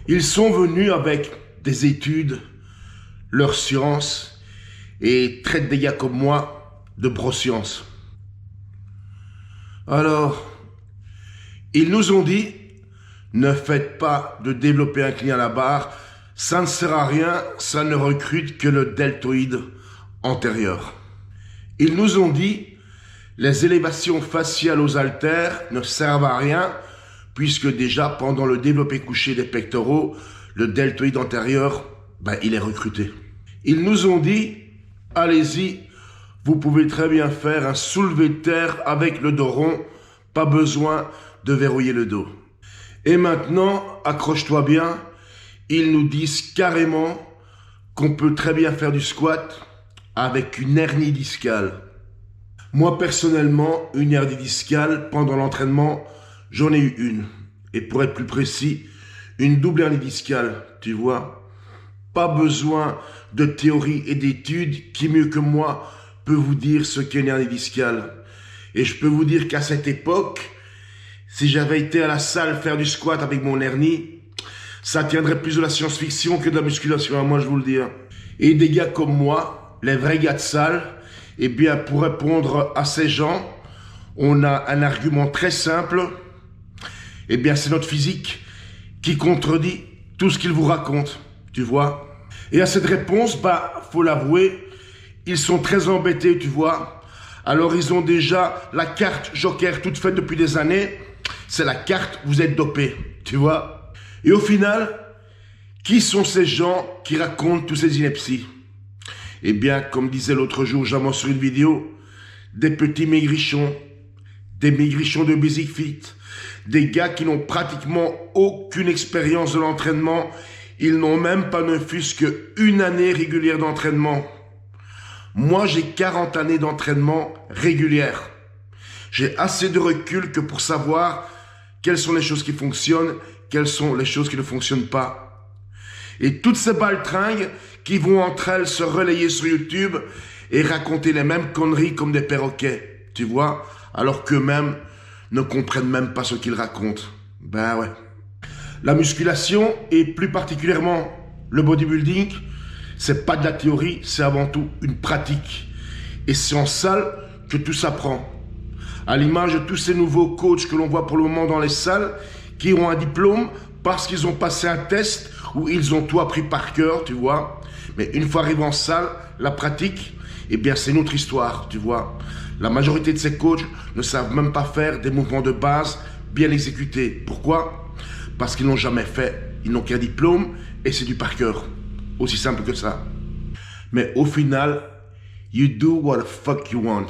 Ils sont venus avec des études, leur science, et traitent des gars comme moi de broscience. Alors, ils nous ont dit, ne faites pas de développer un client à la barre, ça ne sert à rien, ça ne recrute que le deltoïde antérieur. Ils nous ont dit, les élévations faciales aux haltères ne servent à rien, puisque déjà pendant le développé couché des pectoraux, le deltoïde antérieur, il est recruté. Ils nous ont dit, allez-y, vous pouvez très bien faire un soulevé de terre avec le dos rond, pas besoin de verrouiller le dos. Et maintenant, accroche-toi bien, ils nous disent carrément qu'on peut très bien faire du squat avec une hernie discale. Moi, personnellement, une hernie discale, pendant l'entraînement, j'en ai eu une. Et pour être plus précis, une double hernie discale, tu vois. Pas besoin de théorie et d'études, qui mieux que moi peut vous dire ce qu'est une hernie discale. Et je peux vous dire qu'à cette époque, si j'avais été à la salle faire du squat avec mon hernie, ça tiendrait plus de la science-fiction que de la musculation, moi je vous le dis. Et des gars comme moi, les vrais gars de salle, eh bien pour répondre à ces gens, on a un argument très simple. Eh bien c'est notre physique qui contredit tout ce qu'ils vous racontent, tu vois. Et à cette réponse, faut l'avouer, ils sont très embêtés, tu vois. Alors ils ont déjà la carte Joker toute faite depuis des années. C'est la carte, vous êtes dopé, tu vois. Et au final, qui sont ces gens qui racontent tous ces inepties? Eh bien, comme disait l'autre jour Jamon sur une vidéo, des petits maigrichons, des maigrichons de Basic Fit, des gars qui n'ont pratiquement aucune expérience de l'entraînement, ils n'ont même pas ne fût-ce qu'une année régulière d'entraînement. Moi, j'ai 40 années d'entraînement régulière. J'ai assez de recul que pour savoir quelles sont les choses qui fonctionnent, quelles sont les choses qui ne fonctionnent pas. Et toutes ces baltringues qui vont entre elles se relayer sur YouTube et raconter les mêmes conneries comme des perroquets, tu vois, alors qu'eux-mêmes ne comprennent même pas ce qu'ils racontent. Ouais. La musculation, et plus particulièrement le bodybuilding, c'est pas de la théorie, c'est avant tout une pratique. Et c'est en salle que tout s'apprend. À l'image de tous ces nouveaux coachs que l'on voit pour le moment dans les salles, qui ont un diplôme parce qu'ils ont passé un test où ils ont tout appris par cœur, tu vois. Mais une fois arrivés en salle, la pratique, eh bien c'est notre histoire, tu vois. La majorité de ces coachs ne savent même pas faire des mouvements de base bien exécutés. Pourquoi? Parce qu'ils n'ont jamais fait, ils n'ont qu'un diplôme et c'est du par cœur. Aussi simple que ça. Mais au final, you do what the fuck you want.